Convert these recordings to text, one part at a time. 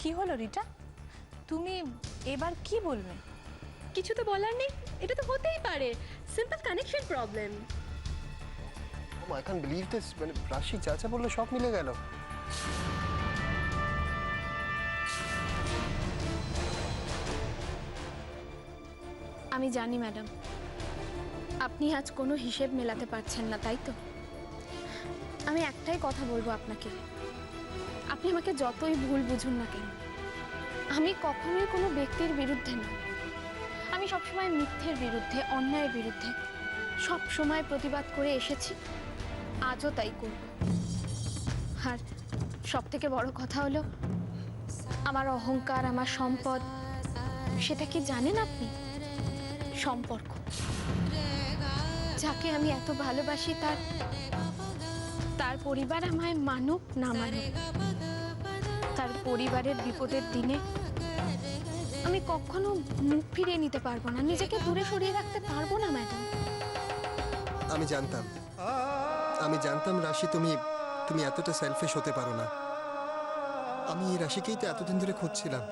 কি হলো রিটা, তুমি এবার কি বলবে? কিছু তো বলার নেই, এটা তো হতেই পারে, simple connection problem. I can't believe this, মানে রাশি চাচা বললো সব মিলে গেল। আমি জানি ম্যাডাম, আপনি আজ কোনো হিসেব মেলাতে পারছেন না, তাই তো? আমি একটাই কথা বলবো আপনাকে, আপনি আমাকে যতই ভুল বুঝুন না কেন, আমি কখনোই কোনো ব্যক্তির বিরুদ্ধে না। আমি সবসময় মিথ্যের বিরুদ্ধে, অন্যায়ের বিরুদ্ধে সব সময় প্রতিবাদ করে এসেছি, আজও তাই করব। আর সব থেকে বড় কথা হলো, আমার অহংকার, আমার সম্পদ, সেটা কি জানেন আপনি? সম্পর্ক। যাকে আমি এত ভালোবাসি, তার পরিবার আমায় মানুক না মানুক, তার পরিবারের বিপদের দিনে আমি কখনো মুখ ফিরিয়ে নিতে পারবো না, নিজেকে দূরে সরিয়ে রাখতে পারবো না ম্যাডাম। আমি জানতাম রাশি, তুমি এতটা সেলফিশ হতে পারো না। আমি এই রাশিকেই তো এতদিন ধরে খুঁজছিলাম।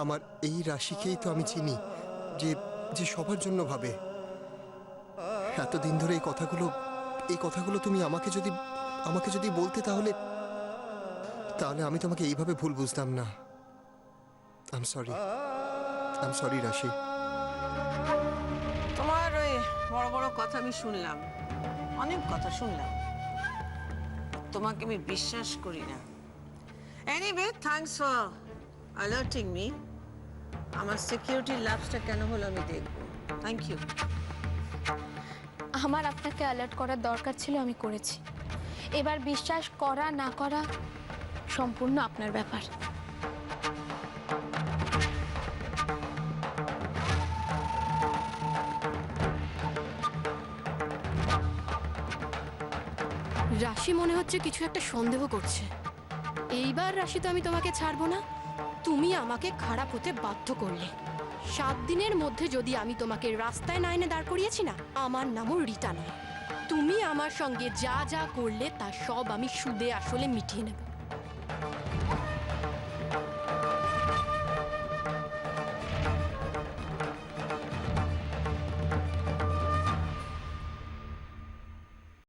আমার এই রাশিকেই তো আমি চিনি, যে সবার জন্য ভাবে। এতদিন ধরে এই কথাগুলো তুমি আমাকে যদি বলতে, তাহলে আমি তোমাকে এইভাবে ভুল বুঝতাম না। আই এম সরি রাশি। তোমার ওই বড় বড় কথা আমি শুনলাম, অনেক কথা শুনলাম, তোমাকে আমি বিশ্বাস করি না। Anyway, thanks for alerting me. আমার সিকিউরিটি ল্যাপসটা কেন হলো আমি দেখব। Thank you. আমার আপনাকে অ্যালার্ট করার দরকার ছিল, আমি করেছি। এবার বিশ্বাস করা না করা সম্পূর্ণ আপনার ব্যাপার। রাশি মনে হচ্ছে কিছু একটা সন্দেহ করছে। এইবার রাশি তো আমি তোমাকে ছাড়বো না, তুমি আমাকে খারাপ হতে বাধ্য করলে। 7 দিনের মধ্যে যদি আমি তোমাকে রাস্তায় না এনে দাঁড় করিয়েছি না, আমার নামও রিটা নয়। তুমি আমার সঙ্গে যা যা করলে তা সব আমি সুদে আসলে মিটিয়ে নেব।